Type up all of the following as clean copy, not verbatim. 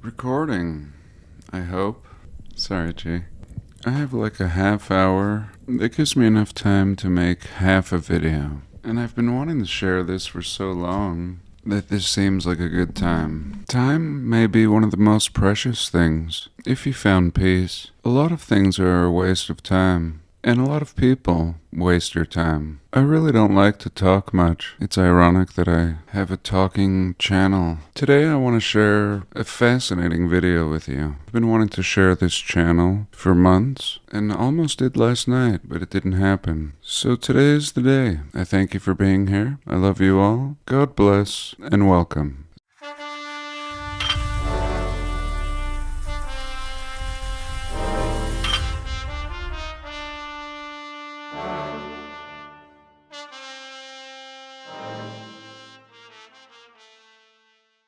Recording, I hope. Sorry, G. I have like a half hour. That gives me enough time to make half a video. And I've been wanting to share this for so long that this seems like a good time. Time may be one of the most precious things. If you found peace, a lot of things are a waste of time. And a lot of people waste your time. I really don't like to talk much. It's ironic that I have a talking channel. Today I want to share a fascinating video with you. I've been wanting to share this channel for months and almost did last night, but it didn't happen. So today is the day. I thank you for being here. I love you all. God bless and welcome.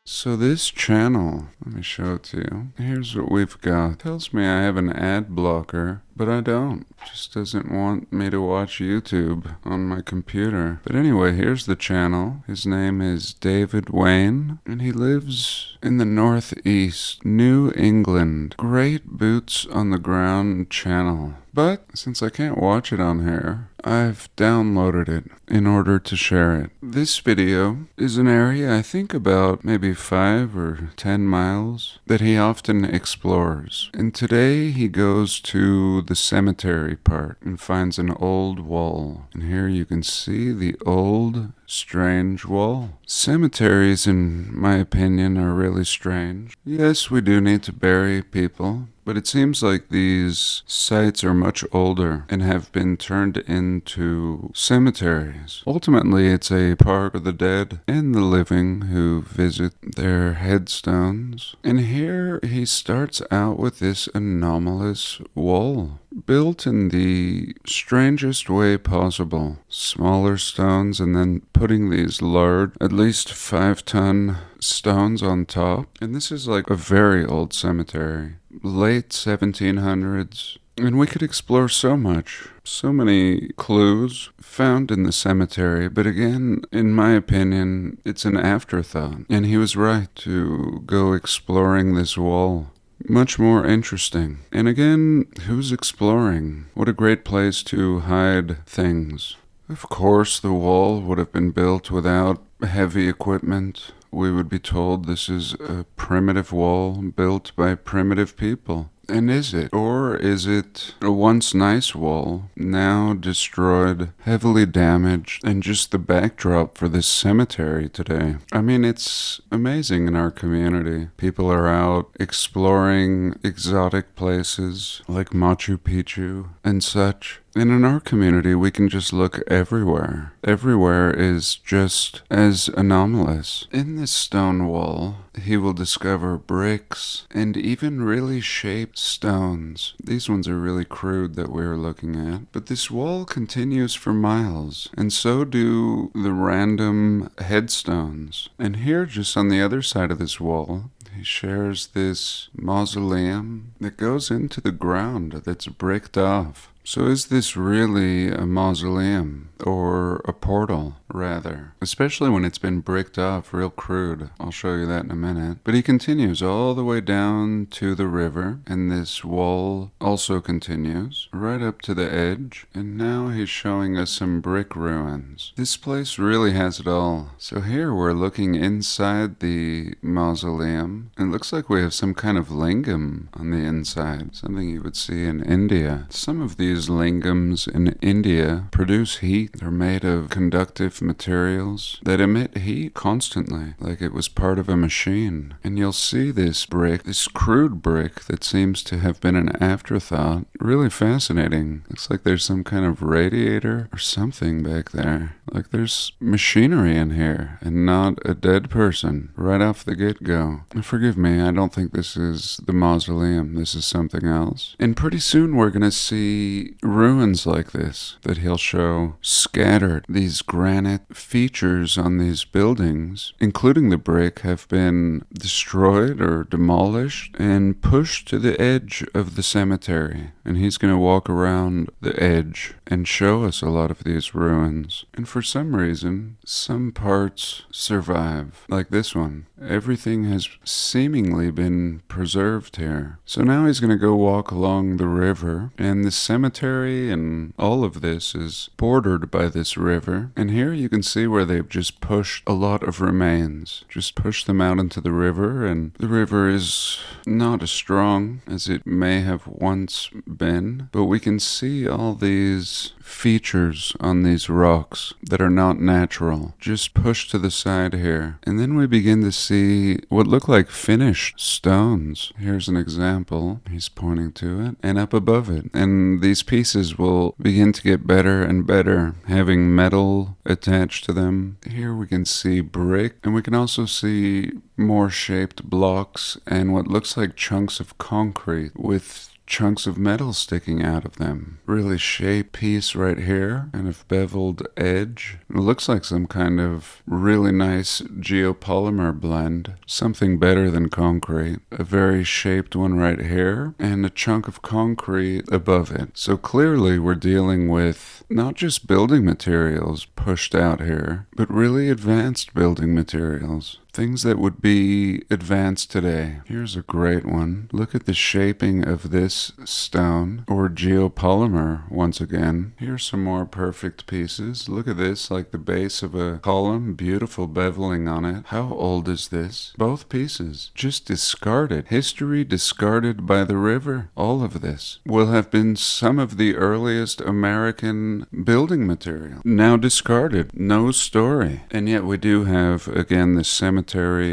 So this channel, let me show it to you. Here's what we've got. It tells me I have an ad blocker, but I don't. It just doesn't want me to watch YouTube on my computer. But anyway, here's the channel. His name is David Wayne, and he lives in the Northeast, New England. Great boots on the ground channel. But since I can't watch it on here, I've downloaded it in order to share it. This video is an area I think about maybe 5 or 10 miles that he often explores. And today he goes to the cemetery part and finds an old wall. And here you can see the old strange wall. Cemeteries, in my opinion, are really strange. Yes, we do need to bury people, but it seems like these sites are much older and have been turned into cemeteries. Ultimately, it's a park for the dead and the living who visit their headstones. And here he starts out with this anomalous wall, built in the strangest way possible. Smaller stones and then putting these large, at least 5-ton stones on top. And this is like a very old cemetery. Late 1700s. And we could explore so much. So many clues found in the cemetery. But again, in my opinion, it's an afterthought. And he was right to go exploring this wall. Much more interesting. And again, who's exploring? What a great place to hide things. Of course, the wall would have been built without heavy equipment. We would be told this is a primitive wall built by primitive people. And is it? Or is it a once nice wall, now destroyed, heavily damaged, and just the backdrop for this cemetery today? I mean, it's amazing in our community. People are out exploring exotic places like Machu Picchu and such. And in our community, we can just look everywhere. Everywhere is just as anomalous. In this stone wall, he will discover bricks and even really shaped stones. These ones are really crude that we're looking at. But this wall continues for miles, and so do the random headstones. And here, just on the other side of this wall, he shares this mausoleum that goes into the ground that's bricked off. So is this really a mausoleum, or a portal, rather? Especially when it's been bricked off real crude. I'll show you that in a minute. But he continues all the way down to the river, and this wall also continues right up to the edge. And now he's showing us some brick ruins. This place really has it all. So here we're looking inside the mausoleum. It looks like we have some kind of lingam on the inside, something you would see in India. Some of these lingams in India produce heat. They're made of conductive materials that emit heat constantly, like it was part of a machine. And you'll see this brick, this crude brick that seems to have been an afterthought. Really fascinating. Looks like there's some kind of radiator or something back there. Like there's machinery in here and not a dead person right off the get-go. Forgive me, I don't think this is the mausoleum. This is something else. And pretty soon we're gonna see see ruins like this that he'll show scattered. These granite features on these buildings, including the brick, have been destroyed or demolished and pushed to the edge of the cemetery. And he's going to walk around the edge and show us a lot of these ruins. And for some reason, some parts survive, like this one. Everything has seemingly been preserved here. So now he's going to go walk along the river, and the cemetery and all of this is bordered by this river. And here you can see where they've just pushed a lot of remains, just pushed them out into the river, and the river is not as strong as it may have once been, but we can see all these features on these rocks that are not natural, just pushed to the side here. And then we begin to see what look like finished stones. Here's an example. He's pointing to it, and up above it. And these pieces will begin to get better and better, having metal attached to them. Here we can see brick, and we can also see more shaped blocks and what looks like chunks of concrete with chunks of metal sticking out of them. Really shaped piece right here, and a beveled edge. It looks like some kind of really nice geopolymer blend. Something better than concrete. A very shaped one right here, and a chunk of concrete above it. So clearly we're dealing with not just building materials pushed out here, but really advanced building materials. Things that would be advanced today. Here's a great one. Look at the shaping of this stone, or geopolymer once again. Here's some more perfect pieces. Look at this, like the base of a column, beautiful beveling on it. How old is this? Both pieces, just discarded. History discarded by the river. All of this will have been some of the earliest American building material. Now discarded. No story. And yet we do have, again, the cemetery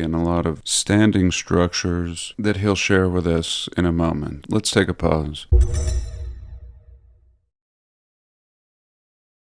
and a lot of standing structures that he'll share with us in a moment. Let's take a pause.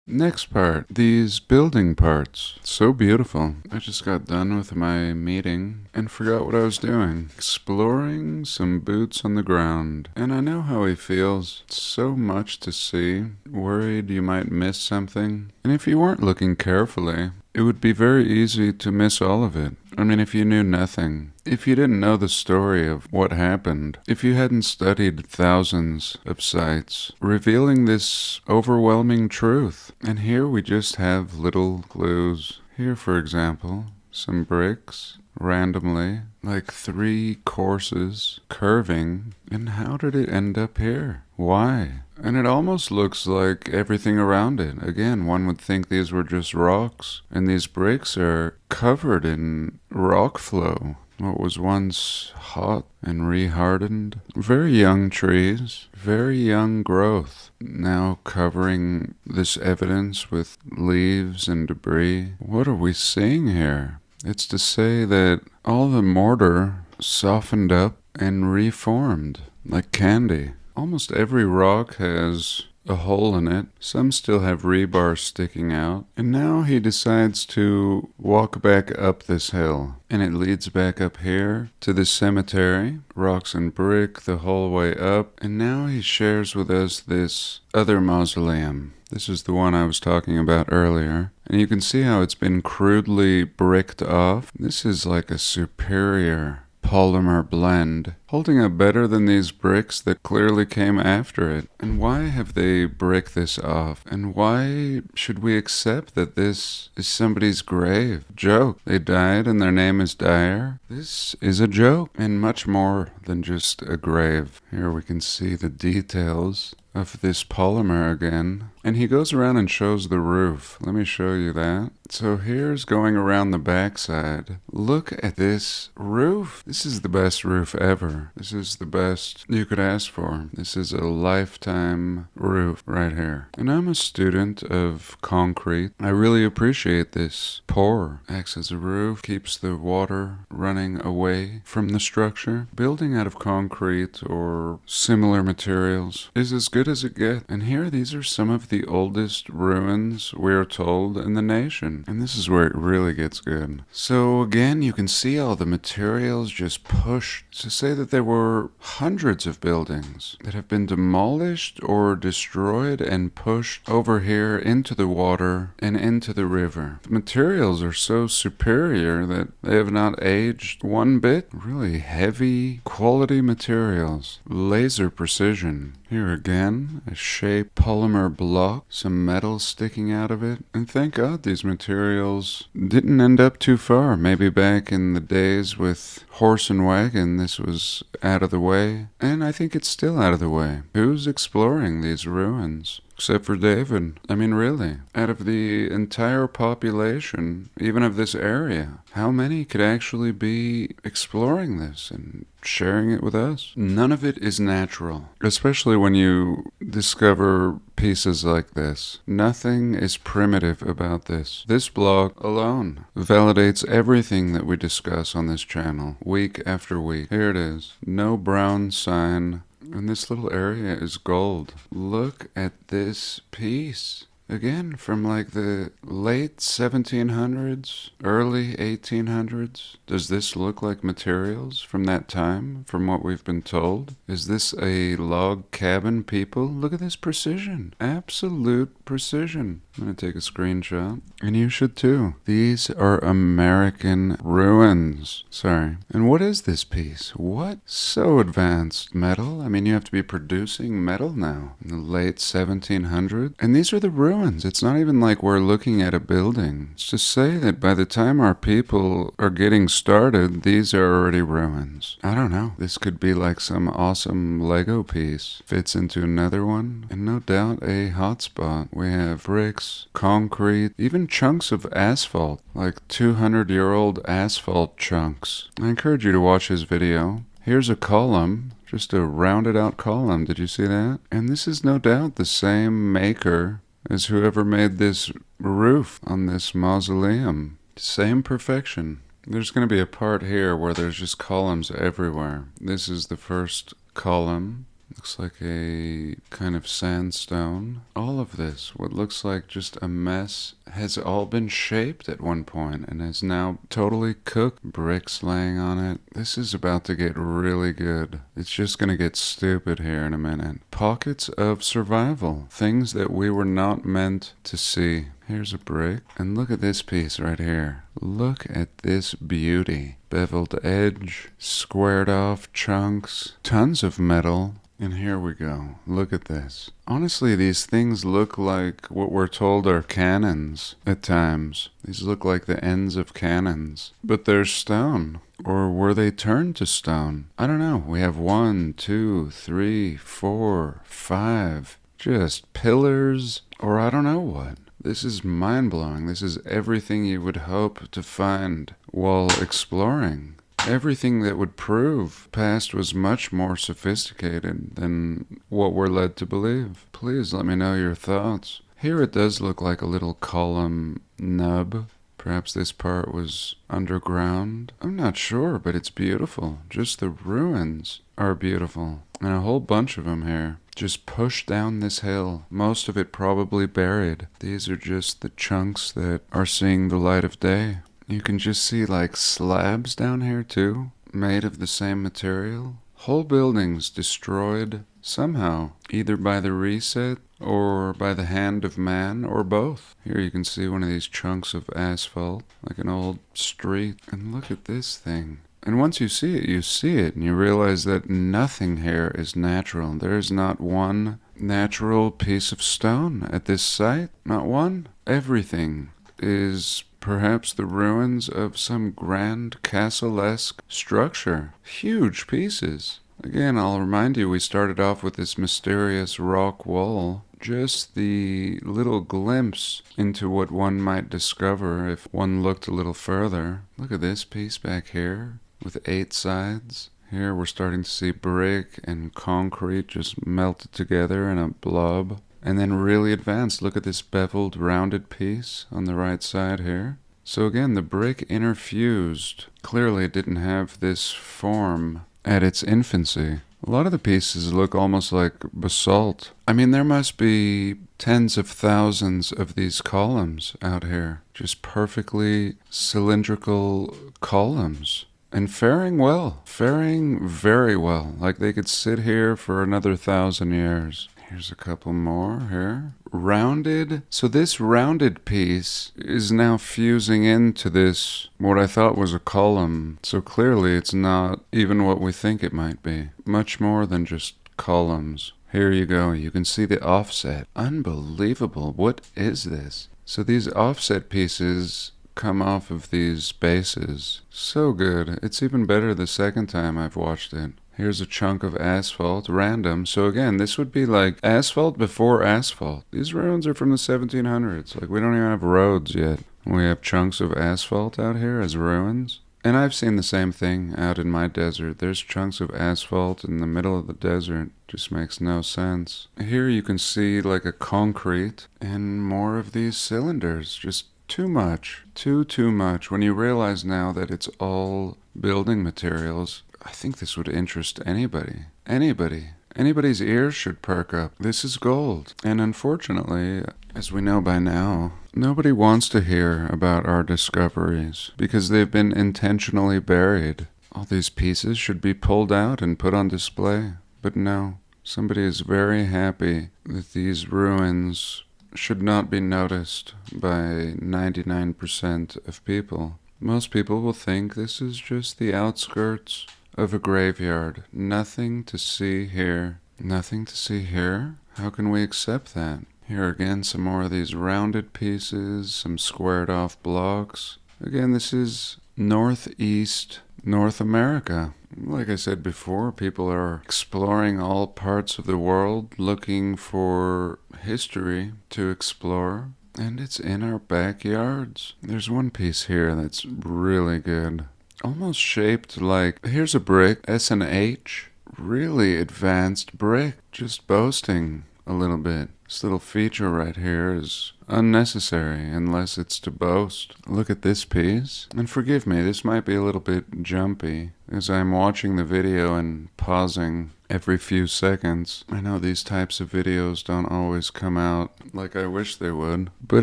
Next part, these building parts. So beautiful. I just got done with my meeting and forgot what I was doing. Exploring some boots on the ground. And I know how he feels. So much to see. Worried you might miss something. And if you weren't looking carefully, it would be very easy to miss all of it. I mean, if you knew nothing, if you didn't know the story of what happened, if you hadn't studied thousands of sites, revealing this overwhelming truth. And here we just have little clues. Here, for example, some bricks, randomly, like 3 courses, curving. And how did it end up here? Why? And it almost looks like everything around it. Again, one would think these were just rocks, and these bricks are covered in rock flow. What was once hot and re-hardened. Very young trees, very young growth, now covering this evidence with leaves and debris. What are we seeing here? It's to say that all the mortar softened up and reformed like candy. Almost every rock has a hole in it. Some still have rebar sticking out. And now he decides to walk back up this hill. And it leads back up here to the cemetery. Rocks and brick the whole way up. And now he shares with us this other mausoleum. This is the one I was talking about earlier. And you can see how it's been crudely bricked off. This is like a superior polymer blend, holding up better than these bricks that clearly came after it. And why have they bricked this off? And why should we accept that this is somebody's grave? Joke. They died and their name is Dyer. This is a joke, and much more than just a grave. Here we can see the details of this polymer again. And he goes around and shows the roof. Let me show you that. So here's going around the backside. Look at this roof. This is the best roof ever. This is the best you could ask for. This is a lifetime roof right here. And I'm a student of concrete. I really appreciate this. Pour acts as a roof, keeps the water running away from the structure. Building out of concrete or similar materials is as good as it gets. And here, these are some of the oldest ruins, we're told, in the nation. And this is where it really gets good. So again, you can see all the materials just pushed. To say that that there were hundreds of buildings that have been demolished or destroyed and pushed over here into the water and into the river. The materials are so superior that they have not aged one bit. Really heavy quality materials. Laser precision. Here again, a shaped polymer block, some metal sticking out of it. And thank God these materials didn't end up too far. Maybe back in the days with horse and wagon, this was out of the way. And I think it's still out of the way. Who's exploring these ruins? Except for David. I mean, really, out of the entire population, even of this area, how many could actually be exploring this and sharing it with us? None of it is natural, especially when you discover pieces like this. Nothing is primitive about this. This block alone validates everything that we discuss on this channel, week after week. Here it is. No brown sign. And this little area is gold. Look at this piece. Again, from like the late 1700s, early 1800s. Does this look like materials from that time, from what we've been told? Is this a log cabin, people? Look at this precision. Absolute precision. I'm going to take a screenshot. And you should too. These are American ruins. Sorry. And what is this piece? What? So advanced metal? I mean, you have to be producing metal now in the late 1700s. And these are the ruins. It's not even like we're looking at a building. It's to say that by the time our people are getting started, these are already ruins. I don't know. This could be like some awesome Lego piece. Fits into another one. And no doubt a hotspot. We have bricks, concrete, even chunks of asphalt. Like 200-year-old asphalt chunks. I encourage you to watch his video. Here's a column. Just a rounded out column. Did you see that? And this is no doubt the same maker as whoever made this roof on this mausoleum. Same perfection. There's going to be a part here where there's just columns everywhere. This is the first column. Looks like a kind of sandstone. All of this, what looks like just a mess, has all been shaped at one point and is now totally cooked. Bricks laying on it. This is about to get really good. It's just going to get stupid here in a minute. Pockets of survival. Things that we were not meant to see. Here's a brick. And look at this piece right here. Look at this beauty. Beveled edge, squared off chunks, tons of metal. And here we go. Look at this. Honestly, these things look like what we're told are cannons at times. These look like the ends of cannons. But they're stone. Or were they turned to stone? I don't know. We have 1, 2, 3, 4, 5. Just pillars, or I don't know what. This is mind-blowing. This is everything you would hope to find while exploring. Everything that would prove past was much more sophisticated than what we're led to believe. Please let me know your thoughts. Here it does look like a little column nub. Perhaps this part was underground. I'm not sure, but it's beautiful. Just the ruins are beautiful. And a whole bunch of them here. Just pushed down this hill. Most of it probably buried. These are just the chunks that are seeing the light of day. You can just see like slabs down here too, made of the same material. Whole buildings destroyed somehow, either by the reset or by the hand of man, or both. Here you can see one of these chunks of asphalt, like an old street. And look at this thing. And once you see it, and you realize that nothing here is natural. There is not one natural piece of stone at this site. Not one. Everything is perhaps the ruins of some grand castle-esque structure. Huge pieces. Again, I'll remind you, we started off with this mysterious rock wall. Just the little glimpse into what one might discover if one looked a little further. Look at this piece back here with 8 sides. Here we're starting to see brick and concrete just melted together in a blob. And then really advanced. Look at this beveled, rounded piece on the right side here. So again, the brick interfused. Clearly it didn't have this form at its infancy. A lot of the pieces look almost like basalt. I mean, there must be tens of thousands of these columns out here. Just perfectly cylindrical columns. and faring well. Faring very well. Like they could sit here for another 1,000 years. Here's a couple more here. Rounded. So this rounded piece is now fusing into this, what I thought was a column. So clearly it's not even what we think it might be. Much more than just columns. Here you go. You can see the offset. Unbelievable. What is this? So these offset pieces come off of these bases. So good. It's even better the second time I've watched it. Here's a chunk of asphalt, random. So again, this would be like asphalt before asphalt. These ruins are from the 1700s. Like we don't even have roads yet. We have chunks of asphalt out here as ruins. And I've seen the same thing out in my desert. There's chunks of asphalt in the middle of the desert. Just makes no sense. Here you can see like a concrete and more of these cylinders. Just too much. Too much. When you realize now that it's all building materials, I think this would interest anybody. Anybody's ears should perk up. This is gold. And unfortunately, as we know by now, nobody wants to hear about our discoveries because they've been intentionally buried. All these pieces should be pulled out and put on display. But no, somebody is very happy that these ruins should not be noticed by 99% of people. Most people will think this is just the outskirts of a graveyard. Nothing to see here. Nothing to see here? How can we accept that? Here again, some more of these rounded pieces, some squared off blocks. Again, this is Northeast North America. Like I said before, people are exploring all parts of the world, looking for history to explore. And it's in our backyards. There's one piece here that's really good. Almost shaped like, here's a brick, S&H, really advanced brick, just boasting a little bit. This little feature right here is unnecessary unless it's to boast. Look at this piece. And forgive me, this might be a little bit jumpy as I'm watching the video and pausing every few seconds. I know these types of videos don't always come out like I wish they would. But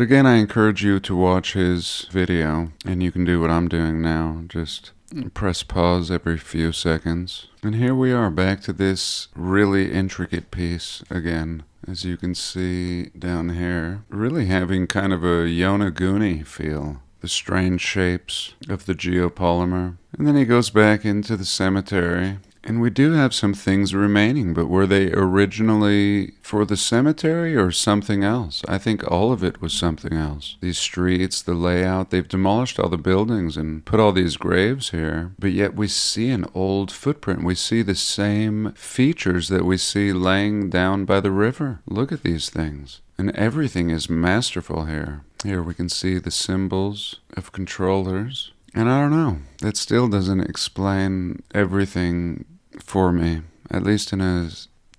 again, I encourage you to watch his video, and you can do what I'm doing now. Just press pause every few seconds. And here we are back to this really intricate piece again. As you can see down here, really having kind of a Yonaguni feel. The strange shapes of the geopolymer. And then he goes back into the cemetery. And we do have some things remaining, but were they originally for the cemetery or something else? I think all of it was something else. These streets, the layout, they've demolished all the buildings and put all these graves here, but yet we see an old footprint. We see the same features that we see laying down by the river. Look at these things. And everything is masterful here. Here we can see the symbols of controllers. And I don't know, that still doesn't explain everything for me, at least in a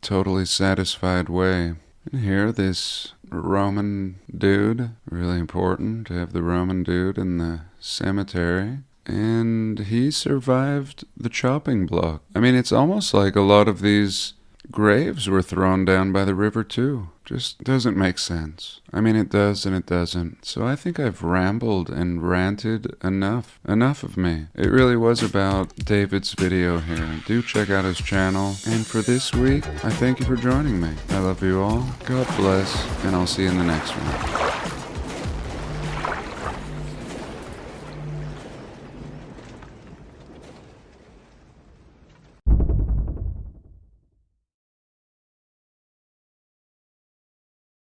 totally satisfied way. And here, this Roman dude, really important to have the Roman dude in the cemetery. And he survived the chopping block. I mean, it's almost like a lot of these graves were thrown down by the river too. Just doesn't make sense. I mean, it does and it doesn't. So I think I've rambled and ranted enough. Enough of me. It really was about David's video here. Do check out his channel. And for this week, I thank you for joining me. I love you all. God bless. And I'll see you in the next one.